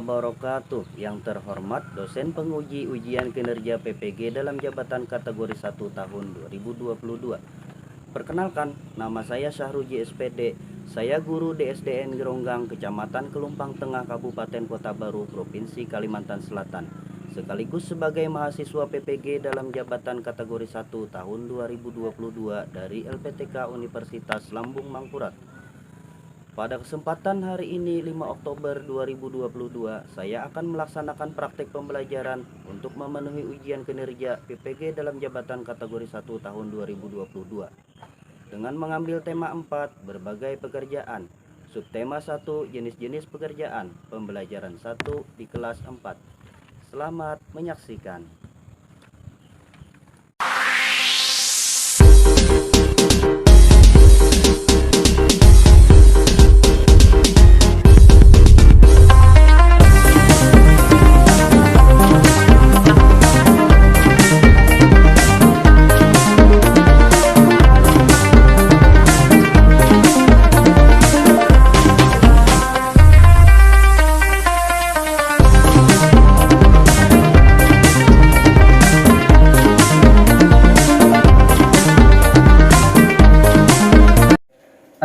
wabarakatuh. Yang terhormat dosen penguji ujian kinerja PPG dalam jabatan kategori 1 tahun 2022. Perkenalkan, nama saya Syahruji SPD. Saya guru DSDN Geronggang, Kecamatan Kelumpang Tengah, Kabupaten Kota Baru, Provinsi Kalimantan Selatan. Sekaligus sebagai mahasiswa PPG dalam jabatan kategori 1 tahun 2022 dari LPTK Universitas Lambung Mangkurat. Pada kesempatan hari ini 5 Oktober 2022, saya akan melaksanakan praktik pembelajaran untuk memenuhi ujian kinerja PPG dalam jabatan kategori 1 tahun 2022. Dengan mengambil tema 4, berbagai pekerjaan. Subtema 1, jenis-jenis pekerjaan. Pembelajaran 1 di kelas 4. Selamat menyaksikan.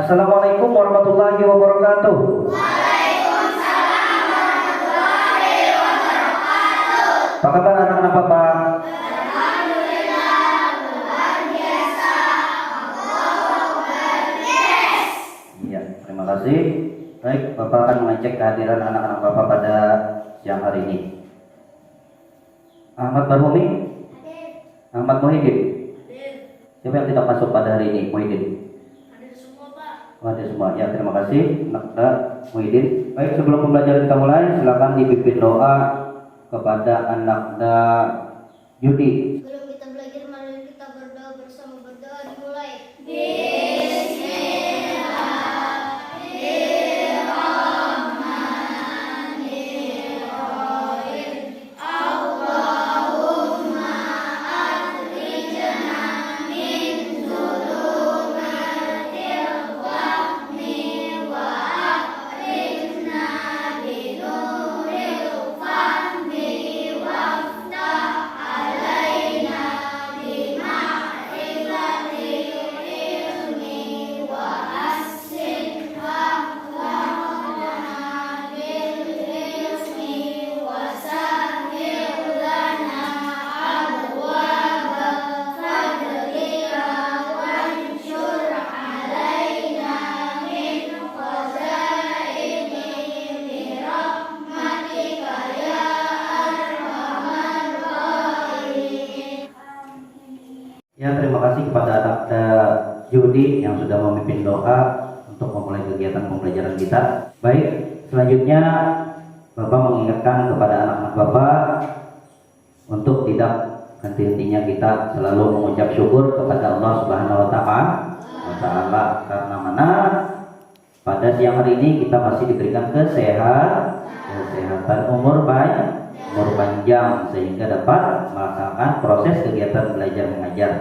Assalamualaikum warahmatullahi wabarakatuh. Waalaikumsalam warahmatullahi wabarakatuh. Apa kabar anak-anak Bapak? Alhamdulillah, luar biasa. Yes. Iya, terima kasih. Baik, Bapak akan mengecek kehadiran anak-anak Bapak pada siang hari ini. Ahmad Barhumi? Ahmad Muhyiddin? Siapa yang tidak masuk pada hari ini? Muhyiddin? Ada semua. Ya, terima kasih Nakda Muhyiddin. Baik, sebelum pembelajaran kita mulai, silakan dipimpin doa kepada Nakda Yudi. Sebelum kita belajar, mari kita berdoa bersama. Berdoa dimulai. Ya, terima kasih kepada Nakda Yudi yang sudah memimpin doa untuk memulai kegiatan pembelajaran kita. Baik, selanjutnya Bapak mengingatkan kepada anak-anak Bapak untuk tidak henti-hentinya kita selalu mengucap syukur kepada Allah Subhanahu wa Ta'ala, karena mana pada siang hari ini kita masih diberikan kesehatan, umur panjang sehingga dapat melaksanakan proses kegiatan belajar mengajar.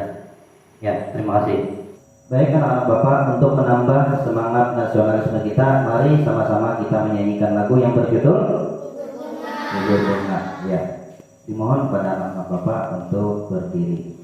Ya, terima kasih. Baik anak-anak Bapak, untuk menambah semangat nasionalisme kita, mari sama-sama kita menyanyikan lagu yang berjudul Gugur Bunga. Ya, dimohon kepada anak-anak Bapak untuk berdiri.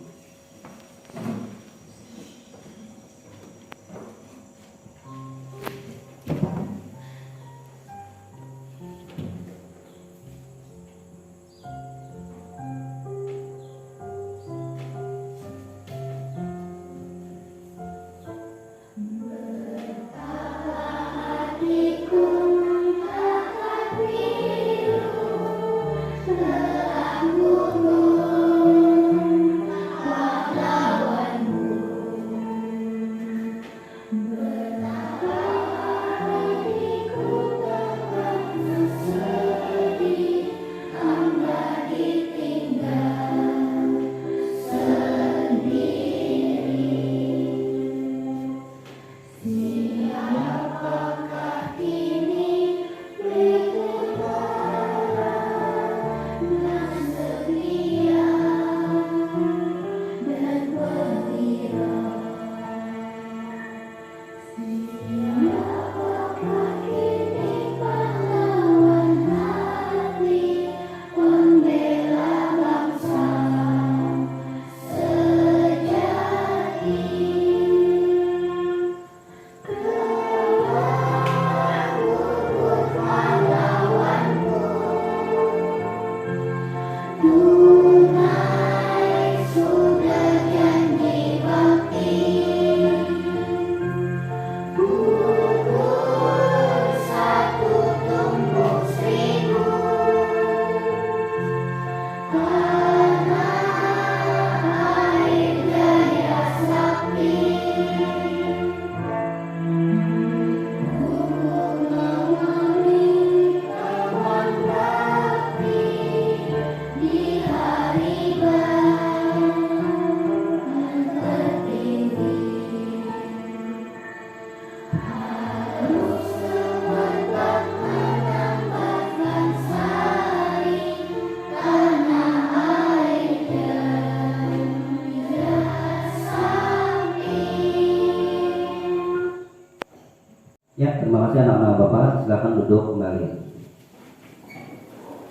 Ya, terima kasih anak-anak Bapak. Silakan duduk kembali.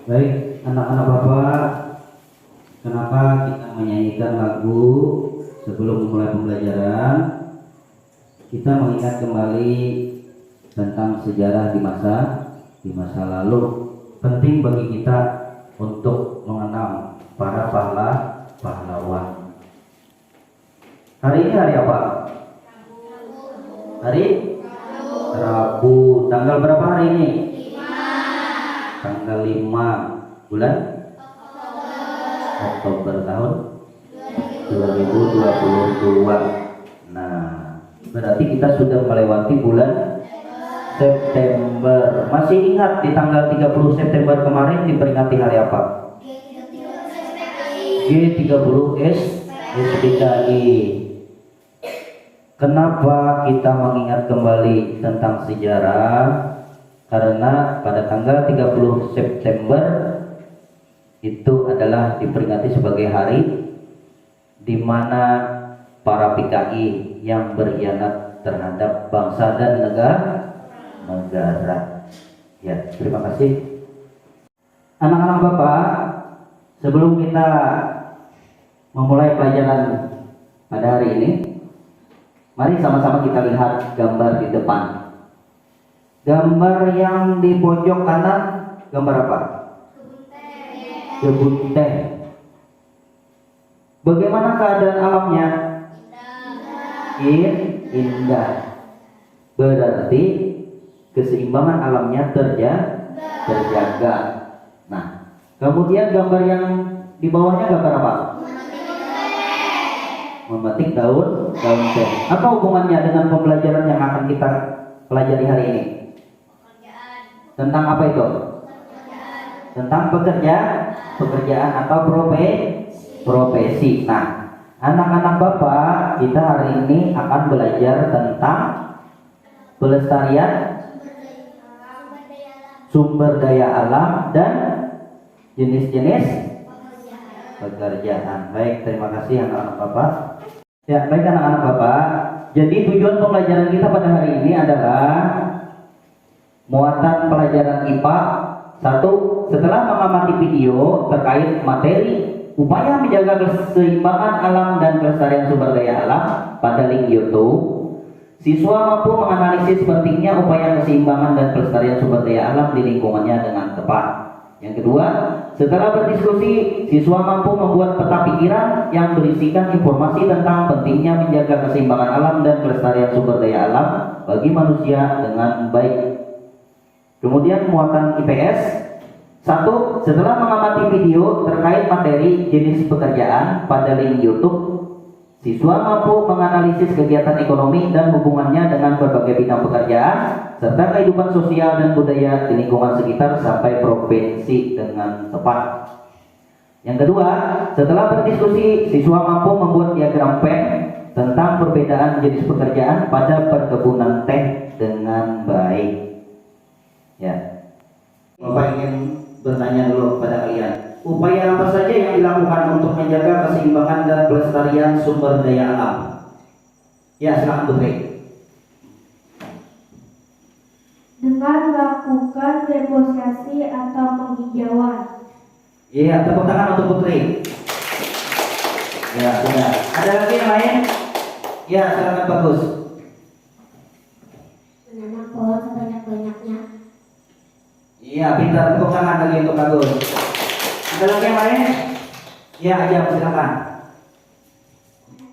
Baik, anak-anak Bapak, kenapa kita menyanyikan lagu sebelum memulai pembelajaran? Kita mengingat kembali tentang sejarah di masa lalu. Penting bagi kita untuk mengenal para pahlawan. Hari ini hari apa? Hari Rabu. Tanggal berapa hari ini? 5. Tanggal 5 bulan Oktober tahun 2022. Nah, berarti kita sudah melewati bulan September. Masih ingat di tanggal 30 September kemarin diperingati hari apa? G30 SPKI. Kenapa kita mengingat kembali tentang sejarah? Karena pada tanggal 30 September itu adalah diperingati sebagai hari di mana para PKI yang berkhianat terhadap bangsa dan negara. Ya, terima kasih. Anak-anak Bapak, sebelum kita memulai pelajaran pada hari ini, mari sama-sama kita lihat gambar di depan. Gambar yang di pojok kanan, gambar apa? Kebun teh. Bagaimana keadaan alamnya? Indah. Berarti keseimbangan alamnya terjaga. Nah, kemudian gambar yang di bawahnya gambar apa? Memetik daun teh. Apa hubungannya dengan pembelajaran yang akan kita pelajari hari ini? Tentang apa itu? Tentang pekerjaan atau profesi. Nah, anak-anak Bapak, kita hari ini akan belajar tentang pelestarian sumber daya alam dan jenis-jenis pekerjaan. Baik, terima kasih anak-anak Bapak. Ya, baik anak-anak Bapak. Jadi tujuan pembelajaran kita pada hari ini adalah muatan pelajaran IPA 1. Setelah mengamati video terkait materi upaya menjaga keseimbangan alam dan kelestarian sumber daya alam pada link YouTube, siswa mampu menganalisis pentingnya upaya keseimbangan dan pelestarian sumber daya alam di lingkungannya dengan tepat. Yang kedua, setelah berdiskusi, siswa mampu membuat peta pikiran yang berisikan informasi tentang pentingnya menjaga keseimbangan alam dan kelestarian sumber daya alam bagi manusia dengan baik. Kemudian muatan IPS 1. Setelah mengamati video terkait materi jenis pekerjaan pada link YouTube, siswa mampu menganalisis kegiatan ekonomi dan hubungannya dengan berbagai bidang pekerjaan serta kehidupan sosial dan budaya di lingkungan sekitar sampai provinsi dengan tepat. Yang kedua, setelah berdiskusi, siswa mampu membuat diagram pen tentang perbedaan jenis pekerjaan pada perkebunan teh dengan baik. Ya, Bapak ingin bertanya dulu pada kalian, upaya apa saja yang dilakukan untuk menjaga keseimbangan dan pelestarian sumber daya alam? Ya, silakan Putri. Dengan melakukan reforestasi atau penghijauan. Iya, tepuk tangan untuk Putri. Ya, sudah. Ada lagi yang lain? Ya, silakan Bagus. Menanam pohon sebanyak-banyaknya. Iya, pintar. Tepuk tangan lagi untuk Bagus. Ada lagi yang lain? Ya, aja silakan.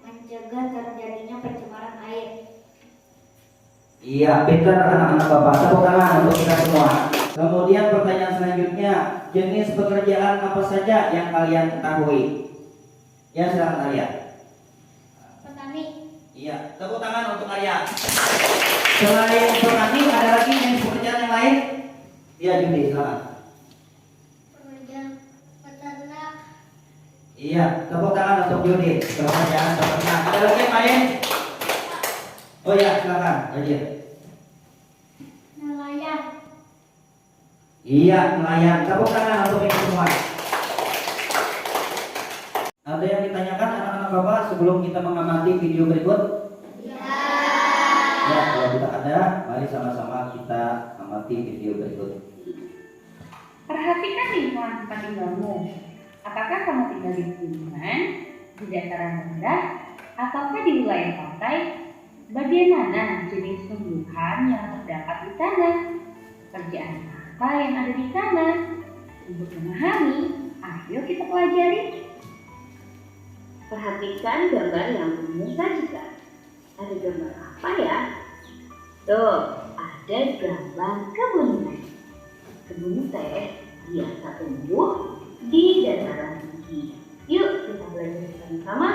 Mencegah terjadinya pencemaran air. Iya, pintar anak-anak Bapak. Tepuk tangan untuk kita semua. Kemudian pertanyaan selanjutnya, jenis pekerjaan apa saja yang kalian ketahui? Ya, silakan Arya. Petani. Iya, tepuk tangan untuk Arya. Selain petani, ada lagi jenis pekerjaan yang lain? Iya, Judi, silakan. Pekerjaan peternak. Iya, tepuk tangan untuk Judi. Pekerjaan peternak. Ada lagi yang lain? Oh ya, silakan. Aja. Nelayan. Iya, nelayan. Tepuk tangan untuk ini semua. Ada yang ditanyakan anak-anak Bapak sebelum kita mengamati video berikut? Ya. Ya, kalau tidak ada, mari sama-sama kita amati video berikut. Perhatikan lingkungan tempat tinggalmu. Apakah kamu tinggal di pegunungan, di dataran rendah, ataukah di wilayah pantai? Bagaimana jenis tumbuhan yang terdapat di sana? Pekerjaan apa yang ada di sana? Untuk memahami, ayo kita pelajari. Perhatikan gambar yang kamu sajikan. Ada gambar apa ya? Tuh, ada gambar kebun teh. Kebun teh biasa tumbuh di dataran tinggi. Yuk kita belajar bersama.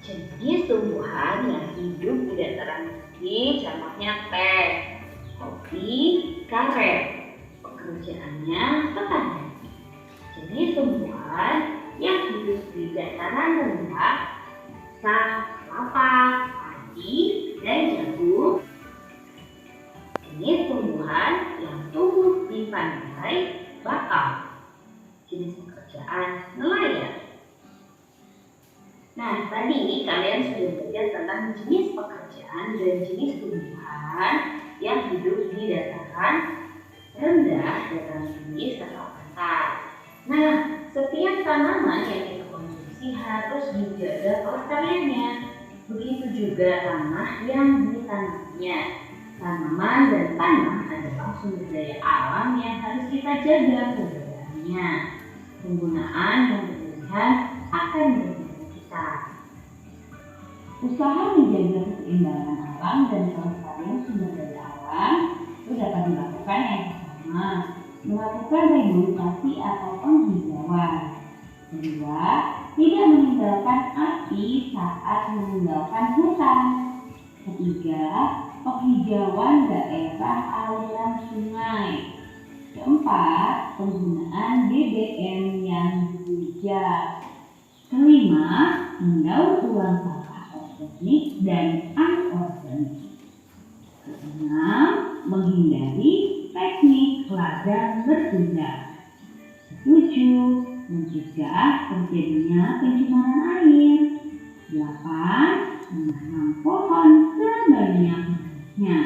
Jenis tumbuhan yang hidup di dataran tinggi contohnya teh, kopi, karet. Pekerjaannya petani. Jenis tumbuhan yang hidup di dataran rendah, kelapa, padi, dan jagung. Jenis tumbuhan yang tumbuh di pantai, bakau. Jenis pekerjaan nelayan. Nah, tadi kalian sudah belajar tentang jenis pekerjaan dan jenis tumbuhan yang hidup di dataran rendah, dataran tinggi, serta pantai. Nah, setiap tanaman yang kita konsumsi harus dijaga kelestariannya. Begitu juga tanah yang ditanamnya. Tanaman dan tanah adalah sumber daya alam yang harus kita jaga keberadaannya. Penggunaan yang berlebihan akan merugikan kita. Usaha menjaga keseimbangan alam dan kelestarian sumber daya alam itu dapat dilakukan yang pertama, melakukan reboisasi atau penghijauan. Kedua, tidak meninggalkan api saat meninggalkan hutan. Ketiga, penghijauan daerah aliran sungai. Keempat, penggunaan BBM yang bijak. Kelima, mendaur ulang sampah organik dan anorganik. Keenam, menghindari teknik ladang bertindak. 7. Mencegah terjadinya pencemaran air. 8. Menanam pohon sebanyak-banyaknya.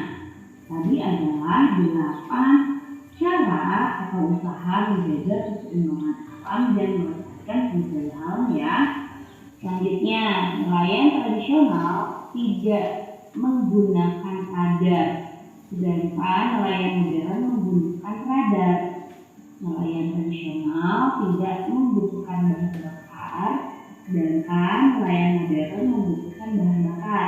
Tadi adalah 8 cara atau usaha menjaga keseimbangan alam dan melestarikan sumber daya alam ya. Selanjutnya, nelayan tradisional tidak menggunakan radar, sedangkan nelayan modern menggunakan radar. Nelayan tradisional tidak membutuhkan bahan bakar, sedangkan nelayan modern membutuhkan bahan bakar.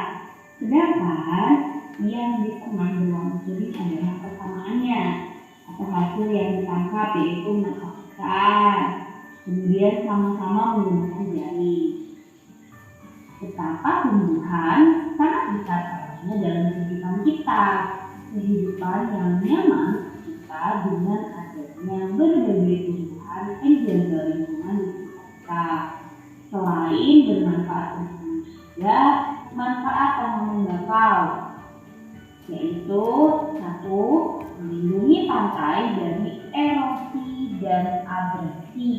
Sedangkan yang ditemani dalam unsur ini adalah persamaannya atau hasil yang ditangkap, yaitu menangkap ikan, kemudian sama-sama menggunakan jari. Betapa tumbuhan sangat besar perannya dalam kehidupan kita, kehidupan yang nyaman kita dengan adanya berbagai tumbuhan penjaga lingkungan di sekitar kita. Selain bermanfaat untuk manusia, manfaat tanaman bakau, yaitu 1. Melindungi pantai dari erosi dan abrasi.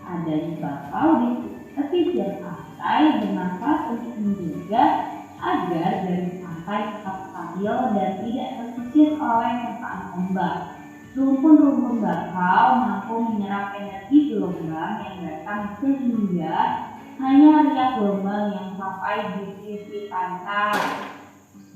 Adanya bakau di pesisir pantai bermanfaat untuk menjaga agar dari pantai tetap stabil dan tidak tersisir oleh terpaan ombak. Rumpun-rumpun bakau mampu menyerap energi gelombang yang datang sehingga hanya riak gelombang yang sampai di sisi pantai.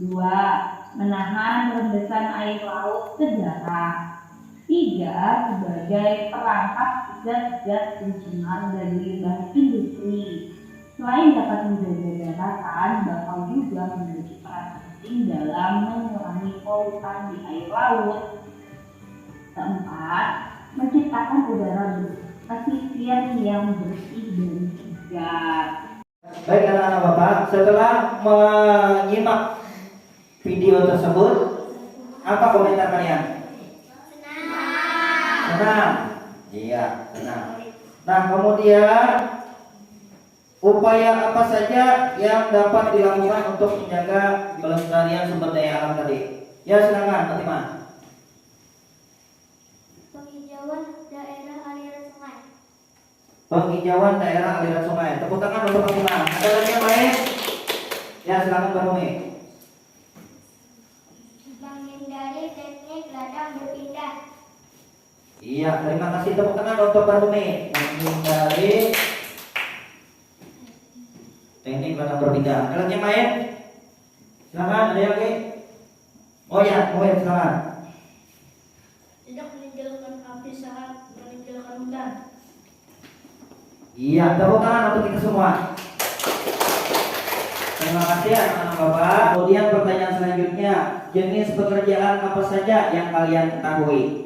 2. Menahan rembesan air laut ke darat. 3. Sebagai perangkap zat-zat pencemar dari limbah industri. Selain dapat menjaga daratan, bakau juga memiliki peran penting dalam mengurangi polutan di air laut. 4. Menciptakan udara pesisir yang bersih dan segar. Baik anak-anak Bapak, setelah menyimak video tersebut, apa komentar kalian? Senang. Iya, senang. Nah, kemudian upaya apa saja yang dapat dilakukan untuk menjaga kelestarian sumber daya alam tadi? Ya, silakan, Fatimah. Penghijauan daerah aliran sungai. Penghijauan daerah aliran sungai. Tepuk tangan untuk Fatimah. Ada lagi yang lain? Ya, silakan Mbak Rumi. Ya, terima kasih, tepuk tangan untuk Barumi menghindari teknik ladang berpindah. Ada lagi yang lain? Silakan, ada yang lagi? Oh ya, silakan. Tidak meninggalkan api saat meninggalkan hutan. Iya, tepuk tangan untuk kita semua. Terima kasih anak-anak Bapak. Kemudian pertanyaan selanjutnya, jenis pekerjaan apa saja yang kalian ketahui?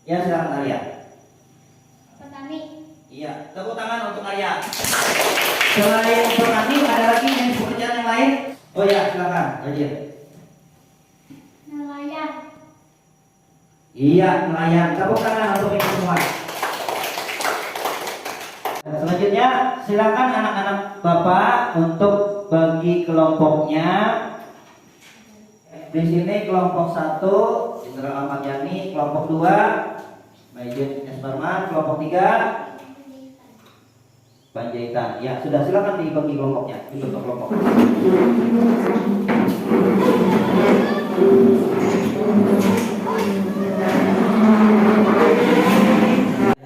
Ya, silakan Arya. Petani. Iya, tepuk tangan untuk Arya. Selain petani, ada lagi jenis pekerjaan yang lain? Oh ya, silakan, Rajin. Nelayan. Iya, nelayan. Tepuk tangan untuk kita semua. Dan selanjutnya, silakan anak-anak Bapak untuk bagi kelompoknya. Di sini kelompok 1 Jenderal Ahmad Yani, kelompok 2 Majen S. Barman, kelompok 3 Panjaitan. Ya, sudah, silakan dibagi kelompoknya. Dibentuk kelompok.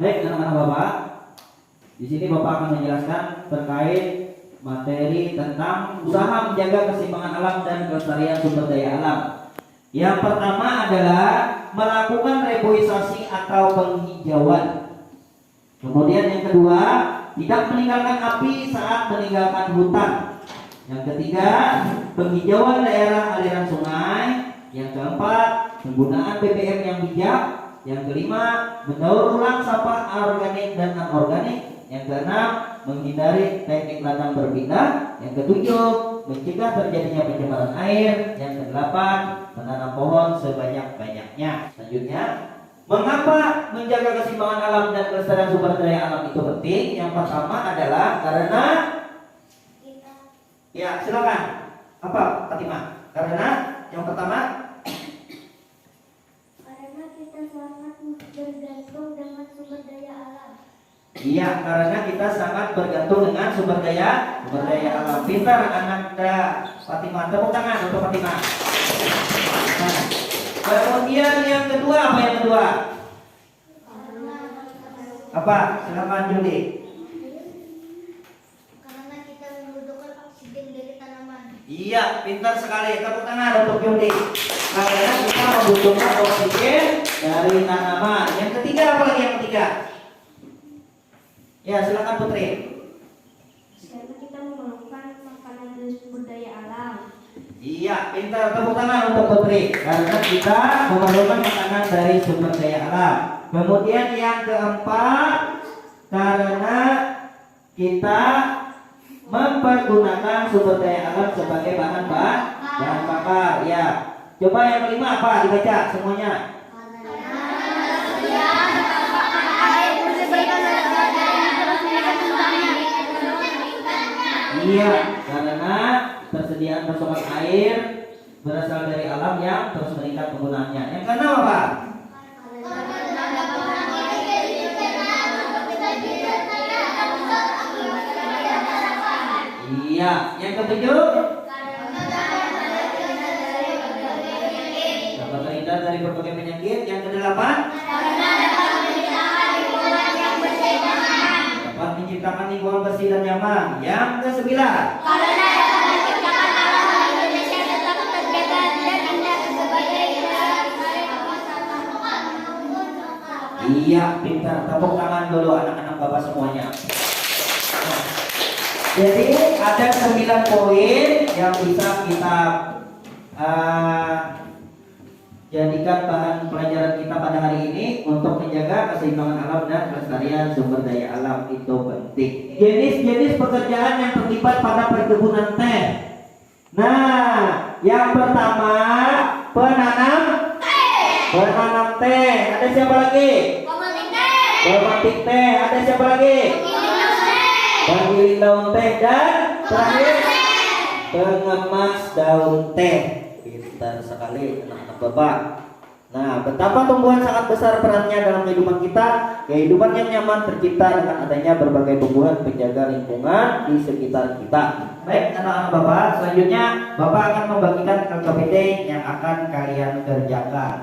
Baik, anak-anak Bapak. Di sini Bapak akan menjelaskan terkait materi tentang usaha menjaga keseimbangan alam dan kelestarian sumber daya alam. Yang pertama adalah melakukan reboisasi atau penghijauan. Kemudian yang kedua, tidak meninggalkan api saat meninggalkan hutan. Yang ketiga, penghijauan daerah aliran sungai. Yang keempat, penggunaan BBM yang bijak. Yang kelima, mendaur ulang sampah organik dan anorganik. Yang keenam, menghindari teknik ladang berpindah. Yang ketujuh, mencegah terjadinya pencemaran air. Yang kedelapan, menanam pohon sebanyak-banyaknya. Selanjutnya, mengapa menjaga keseimbangan alam dan kelestarian sumber daya alam itu penting? Yang pertama adalah karena ya, silakan. Apa, Fatimah? Karena yang pertama, Karena kita sangat bergantung dengan sumber daya alam. iya, karena kita sangat bergantung dengan sumber daya alam. Pintar anak Fatimah. Tepuk tangan untuk Fatimah. Nah, kemudian yang kedua, apa yang kedua? Apa? Silakan Juli. Karena kita membutuhkan oksigen dari tanaman. Iya, pintar sekali. Tepuk tangan untuk Juli. Karena kita membutuhkan oksigen dari tanaman. Yang ketiga, apa lagi yang ketiga? Ya, silakan Putri. Karena kita memerlukan makanan dari sumber daya alam. Iya, pintar. Tepuk tangan untuk Putri. Karena kita memerlukan makanan dari sumber daya alam. Kemudian yang keempat, karena kita mempergunakan sumber daya alam sebagai bahan bakar. Ya. Coba yang kelima apa? Dibaca semuanya. Iya, karena persediaan pasokan air berasal dari alam yang terus meningkat penggunaannya. Yang keenam apa? Iya, yang ketujuh? Dapat terhindar dari berbagai penyakit. Yang kedelapan? Dapat menciptakan lingkungan bersih dan nyaman. Yang kesembilan? Iya, pintar. Tepuk tangan dulu anak-anak Bapak semuanya. Nah, jadi ada 9 poin yang bisa kita jadikan bahan pelajaran kita pada hari ini untuk menjaga keseimbangan alam dan kelestarian sumber daya alam itu penting. Jenis-jenis pekerjaan yang terlibat pada perkebunan teh. Nah, yang pertama penanam teh. Ada siapa lagi? Pemetik teh. Ada siapa lagi? Penggiling daun teh. Dan terakhir pengemas daun teh. Pintar sekali anak-anak Bapak. Nah, betapa tumbuhan sangat besar perannya dalam kehidupan kita. Kehidupan yang nyaman tercipta dengan adanya berbagai tumbuhan penjaga lingkungan di sekitar kita. Baik, anak-anak Bapak, selanjutnya Bapak akan membagikan LKPD yang akan kalian kerjakan.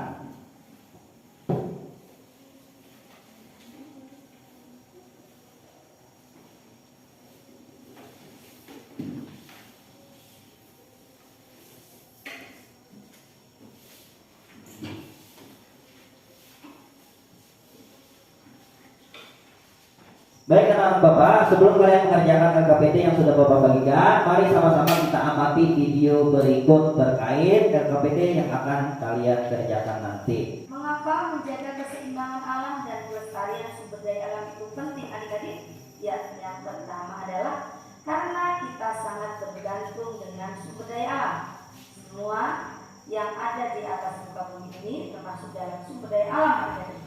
Baik anak-anak Bapak, sebelum kalian mengerjakan LKPD yang sudah Bapak bagikan, mari sama-sama kita amati video berikut terkait LKPD yang akan kalian kerjakan nanti. Mengapa menjaga keseimbangan alam dan pelestarian sumber daya alam itu penting adik-adik? Ya, yang pertama adalah karena kita sangat bergantung dengan sumber daya alam. Semua yang ada di atas muka bumi ini termasuk dalam sumber daya alam adik-adik.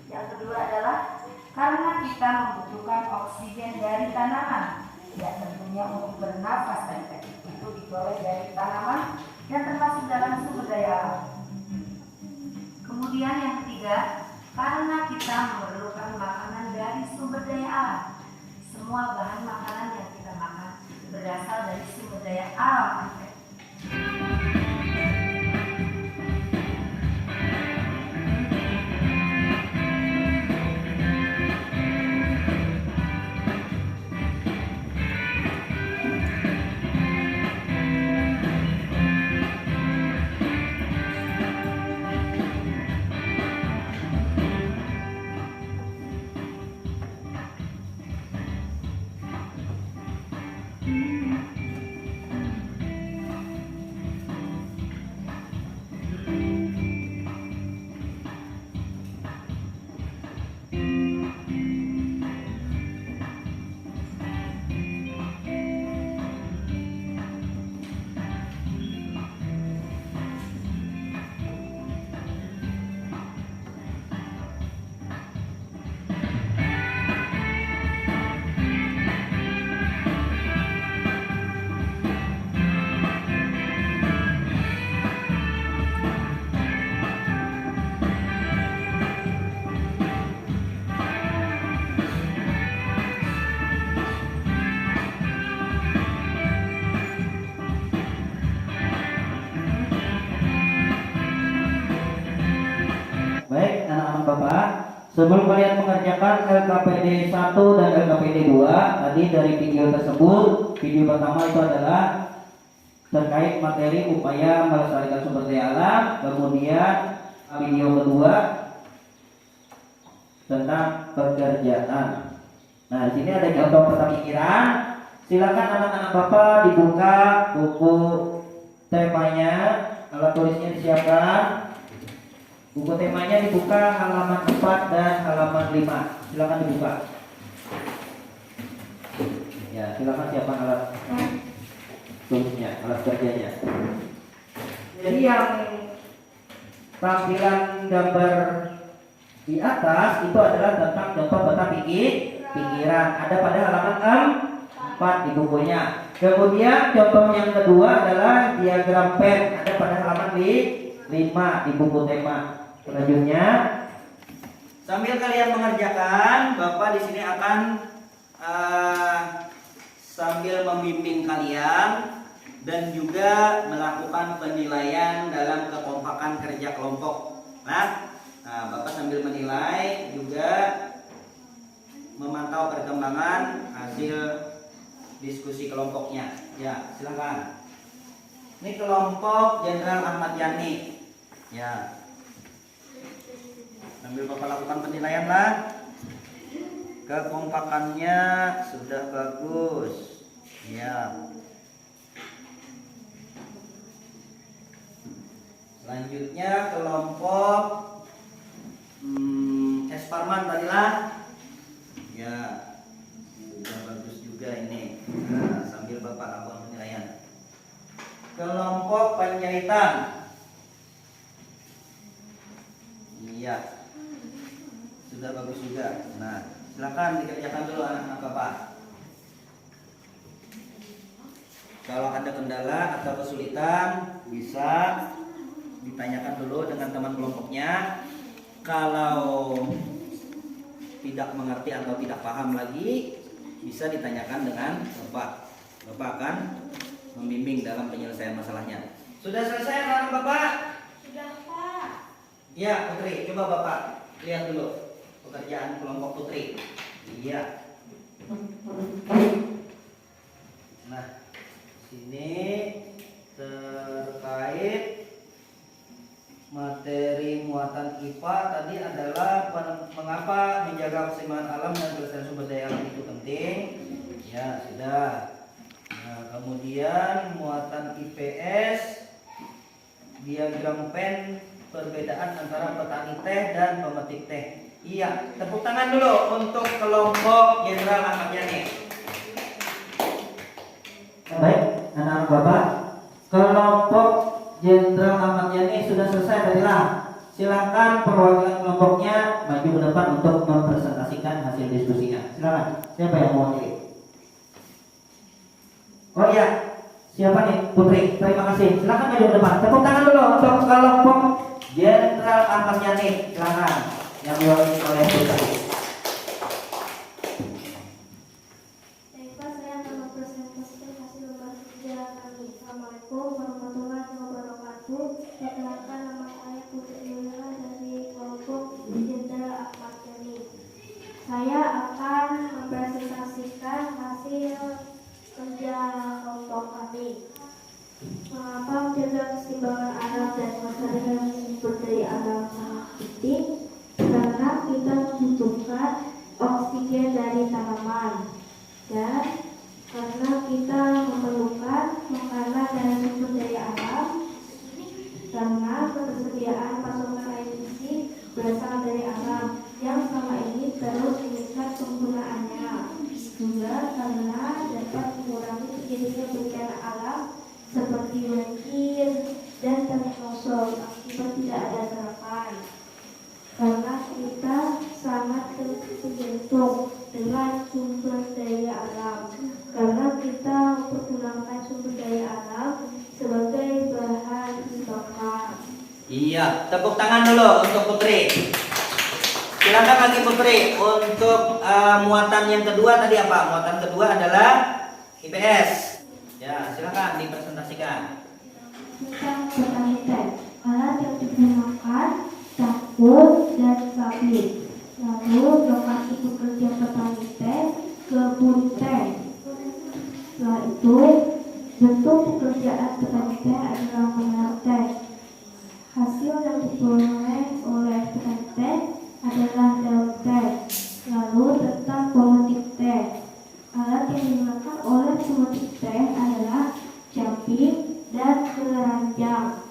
Yang kedua adalah karena kita membutuhkan oksigen dari tanaman. Ya, tentunya untuk bernafas adik-adik itu diperoleh dari tanaman dan termasuk dalam sumber daya alam. Kemudian yang ketiga, karena kita memerlukan makanan dari sumber daya alam. Semua bahan makanan yang kita makan berasal dari sumber daya alam. Baik anak-anak Bapak, sebelum kalian mengerjakan LKPD 1 dan LKPD 2, tadi dari video tersebut, video pertama itu adalah terkait materi upaya melestarikan sumber daya alam, kemudian video kedua tentang pekerjaan. Nah, di sini ada contoh peta pikiran. Silakan anak-anak Bapak dibuka buku temanya, alat tulisnya disiapkan. Buku temanya dibuka halaman 4 dan halaman 5. Silakan dibuka. Ya, silakan siapkan alat tulisnya, alat kerjanya. Jadi yang tampilan gambar di atas itu adalah tentang contoh peta pikiran. Ada pada halaman 4 di bukunya. Kemudian contoh yang kedua adalah diagram pen. Ada pada halaman 5 di buku tema. Selanjutnya, sambil kalian mengerjakan, Bapak di sini akan sambil membimbing kalian dan juga melakukan penilaian dalam kekompakan kerja kelompok. Nah, Bapak sambil menilai juga memantau perkembangan hasil diskusi kelompoknya. Ya, silakan. Ini kelompok Jenderal Ahmad Yani. Ya, sambil Bapak lakukan penilaian lah. Kekompakannya sudah bagus. Ya. Selanjutnya kelompok Esparman tadilah. Ya, sudah bagus juga ini. Nah, sambil Bapak lakukan penilaian. Kelompok Panjaitan. Iya, sudah bagus juga. Nah, silakan dikerjakan dulu anak-anak Bapak. Kalau ada kendala atau kesulitan bisa ditanyakan dulu dengan teman kelompoknya. Kalau tidak mengerti atau tidak paham lagi, bisa ditanyakan dengan Bapak. Bapak akan membimbing dalam penyelesaian masalahnya. Sudah selesai anak-anak Bapak? Sudah, Pak. Iya, Putri, coba Bapak lihat dulu pekerjaan kelompok Putri. Iya. Nah, sini terkait materi muatan IPA tadi adalah mengapa menjaga keseimbangan alam dan kelestarian sumber daya alam itu penting. Ya, sudah. Nah, kemudian muatan IPS, diagram pen, perbedaan antara petani teh dan pemetik teh. Iya, tepuk tangan dulu untuk kelompok Jenderal Ahmad Yani. Baik, anak-anak Bapak, kelompok Jenderal Ahmad Yani sudah selesai tadilah. Silakan perwakilan kelompoknya maju ke depan untuk mempresentasikan hasil diskusinya. Silakan. Siapa yang mau mewakili? Oh iya, siapa nih? Putri. Terima kasih. Silakan maju ke depan. Tepuk tangan dulu untuk kelompok Jenderal Ahmad Yani. Silakan. Yang diwakili oleh Putri. Baiklah, saya akan mempresentasikan hasil lembaga kerja kami. Assalamualaikum warahmatullahi wabarakatuh. Perkenalkan, nama saya Putri Yulila dari kelompok Jenderal Ahmad Yani. Saya akan mempresentasikan hasil kerja kelompok kami. Mengapa menjaga keseimbangan alam dan kelestarian sumber daya alam sangat penting? Karena kita membutuhkan oksigen dari tanaman, dan karena kita memerlukan makanan dari sumber daya alam, karena ketersediaan pasokan air bersih berasal dari alam yang selama ini terus meningkat penggunaannya, juga karena dapat mengurangi terjadinya bencana alam seperti banjir dan tanah longsor akibat tidak ada serapan. Karena kita sangat tergantung dengan sumber daya alam, karena kita mempergunakan sumber daya alam sebagai bahan bakar. Iya, tepuk tangan dulu untuk Putri. Silakan lagi Putri untuk muatan yang kedua tadi apa? Muatan kedua adalah IPS. Ya, silakan dipresentasikan. Tentang petani teh, alat yang digunakan cangkul dan sabit. Lalu lokasi bekerja petani teh, kebun teh. Setelah itu, bentuk pekerjaan petani teh adalah menanam teh. Hasil yang diperoleh oleh petani teh adalah daun teh. Lalu tentang pemetik teh, alat yang digunakan oleh pemetik teh adalah caping dan keranjang.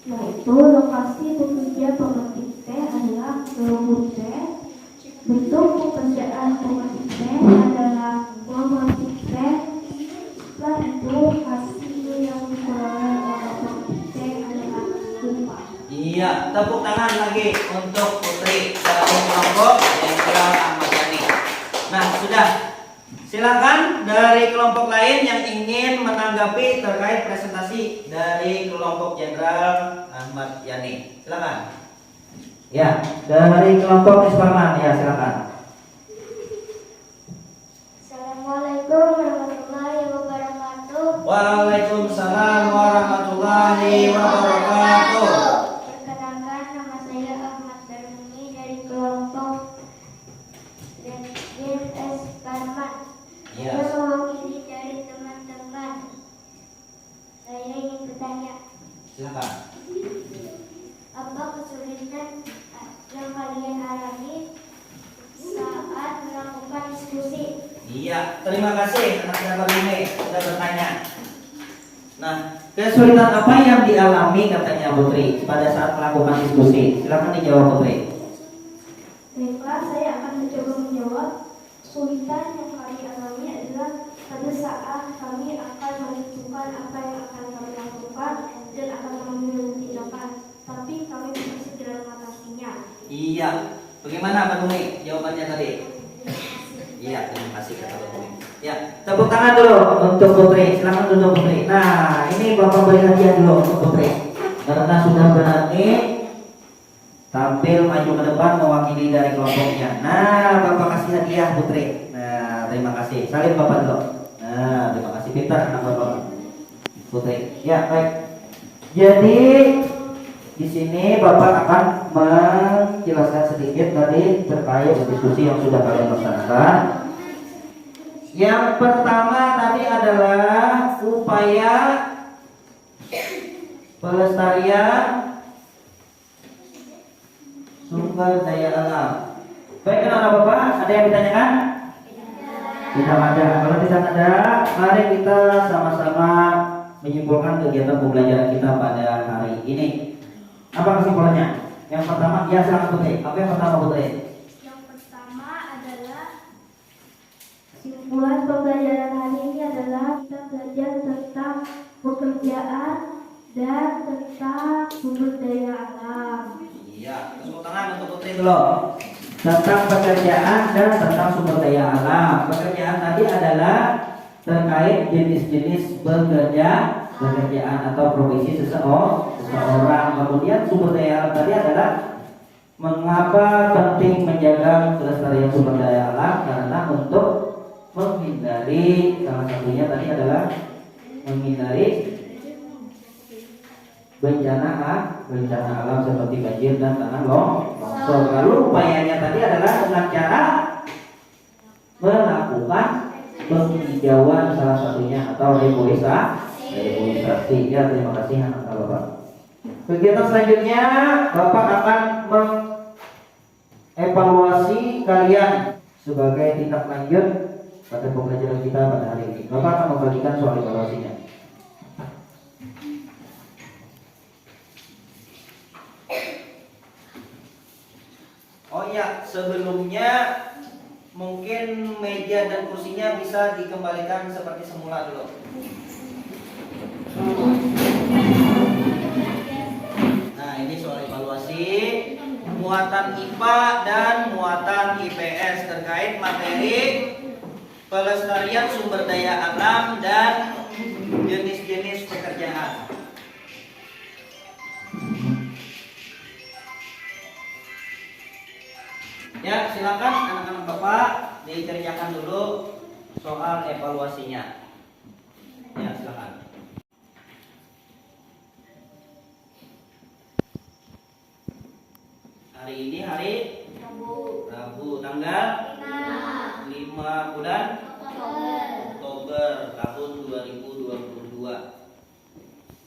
Setelah itu, lokasi bekerja pemetik teh adalah kebun teh. Bentuk pekerjaan pemetik teh adalah memetik teh. Setelah itu, hasil yang diperoleh oleh pemetik teh adalah upah. Iya, tepuk tangan lagi untuk Putri dari kelompok Jenderal Ahmad Yani. Nah, sudah. Silakan dari kelompok lain yang ingin menanggapi terkait presentasi dari kelompok Jenderal Ahmad Yani. Silakan. Ya, dari kelompok Isparman, ya silakan. Assalamualaikum warahmatullahi wabarakatuh. Waalaikumsalam warahmatullahi wabarakatuh. Perkenalkan, nama saya Ahmad Darmini dari kelompok JS Parman. Ya. Saya mewakili dari teman-teman. Saya ingin bertanya, Silakan. apa kesulitan yang kalian alami saat melakukan diskusi? Iya, terima kasih anak sahabat ini sudah bertanya. Nah, kesulitan apa yang dialami katanya Putri pada saat melakukan diskusi? Silakan dijawab Putri. Baiklah, saya akan mencoba menjawab. Kesulitan yang kami alami adalah pada saat kami akan menentukan apa yang akan kami lakukan dan akan mengambil tindakan, tapi kami bisa segera mengatasinya. Iya, bagaimana Pak Tumi jawabannya tadi? Iya, terima kasih kata Pak Tumi. Ya, tepuk tangan dulu untuk Putri. Silakan duduk Putri. Nah, ini Bapak beri hadiah dulu untuk Putri karena sudah berani tampil maju ke depan mewakili dari kelompoknya. Nah, Bapak kasih hadiah Putri. Nah, terima kasih. Salin Bapak dulu. Nah, terima kasih, pintar anak Bapak Putri. Ya, baik. Jadi di sini Bapak akan menjelaskan sedikit tadi terkait diskusi yang sudah kalian laksanakan. Yang pertama tadi adalah upaya pelestarian sumber daya alam. Baik, anak Bapak, ada yang ditanyakan? Tidak ada. Kalau tidak ada, mari kita sama-sama menyimpulkan kegiatan pembelajaran kita pada hari ini. Apa kesimpulannya? Yang pertama, ya silakan Putri. Apa yang pertama Putri? Yang pertama adalah kesimpulan pembelajaran hari ini adalah kita belajar tentang pekerjaan dan tentang sumber daya alam. Iya, tepuk tangan untuk Putri dulu. Tentang pekerjaan dan tentang sumber daya alam. Pekerjaan tadi adalah terkait jenis-jenis pekerjaan atau profesi seseorang. Kemudian sumber daya alam tadi adalah mengapa penting menjaga kelestarian sumber daya alam, karena untuk menghindari, salah satunya tadi adalah menghindari bencana alam seperti banjir dan tanah longsor. Lalu upayanya tadi adalah dengan cara melakukan penghijauan, salah satunya, atau reforestasi. Ya, terima kasih anak Bapak. Kegiatan selanjutnya Bapak akan mengevaluasi kalian sebagai tindak lanjut pada pembelajaran kita pada hari ini. Bapak akan membagikan soal evaluasinya. Oh ya, sebelumnya mungkin meja dan kursinya bisa dikembalikan seperti semula dulu. Nah, ini soal evaluasi muatan IPA dan muatan IPS terkait materi pelestarian sumber daya alam dan jenis-jenis pekerjaan. Ya, silakan anak-anak Bapak dikerjakan dulu soal evaluasinya. Ya, silakan. Hari ini hari Rabu tanggal 5 bulan Oktober tahun 2022.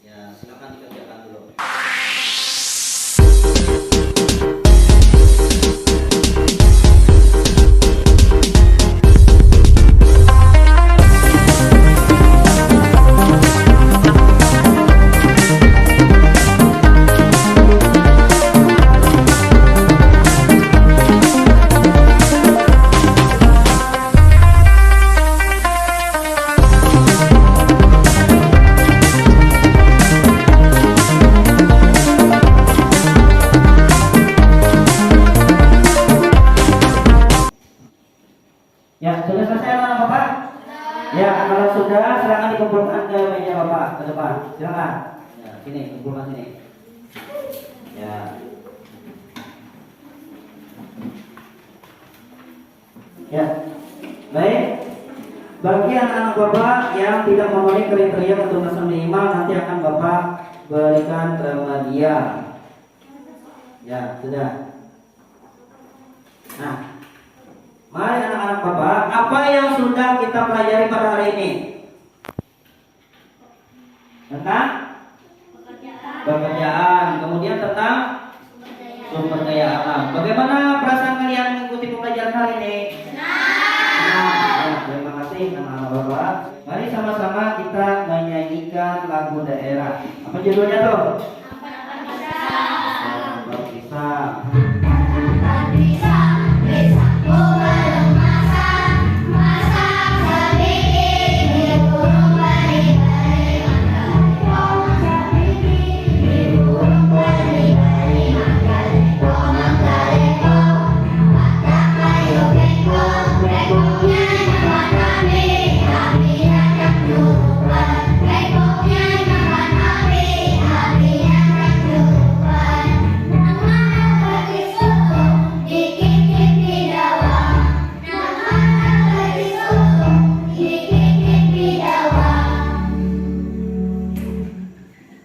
Ya, silakan dikerjakan dulu. Ya, sudah selesai anak Bapak? Ya, kalau sudah silakan dikumpulkan ke meja Bapak ke depan. Silakan. Ya, sini, kumpulkan sini. Ya. Ya. Baik. Bagi anak-anak Bapak yang tidak memenuhi kriteria ketuntasan minimal, nanti akan Bapak berikan remedial. Ya, sudah. Nah, mari anak-anak Bapak, apa yang sudah kita pelajari pada hari ini? Tentang pekerjaan, kemudian tentang sumber daya alam. Bagaimana perasaan kalian mengikuti pembelajaran hari ini? Nah, terima kasih anak-anak Bapak. Mari sama-sama kita menyanyikan lagu daerah. Apa judulnya tuh? Bisa.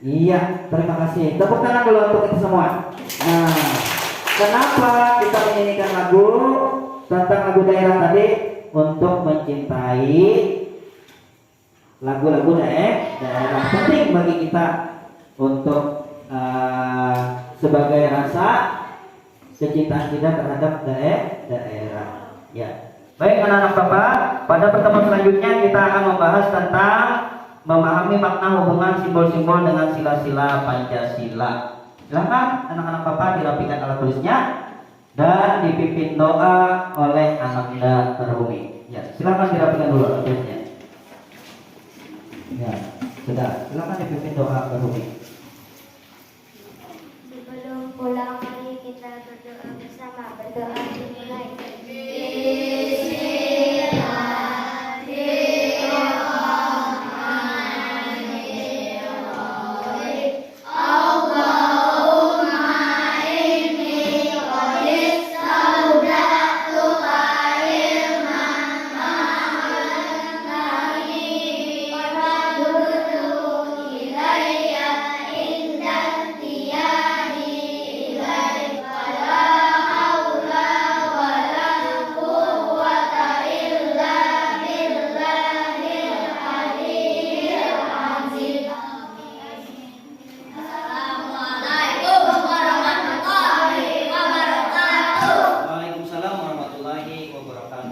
Iya, terima kasih. Tepuk tangan dulu untuk kita semua. Nah, kenapa kita menyanyikan lagu tentang lagu daerah tadi? Untuk mencintai lagu-lagu daerah. Penting bagi kita untuk sebagai rasa kecintaan kita terhadap daerah. Ya. Baik anak-anak Bapak, pada pertemuan selanjutnya kita akan membahas tentang memahami makna hubungan simbol-simbol dengan sila-sila Pancasila. Silakan anak-anak Bapak dirapikan alat tulisnya dan dipimpin doa oleh Ananda Terhumi. Ya, silakan dirapikan dulu alat tulisnya. Ya, sudah. Silakan dipimpin doa Terhumi. Sebelum pulang mari kita berdoa bersama. Berdoa dimulai. Waalaikumsalam warahmatullahi wabarakatuh.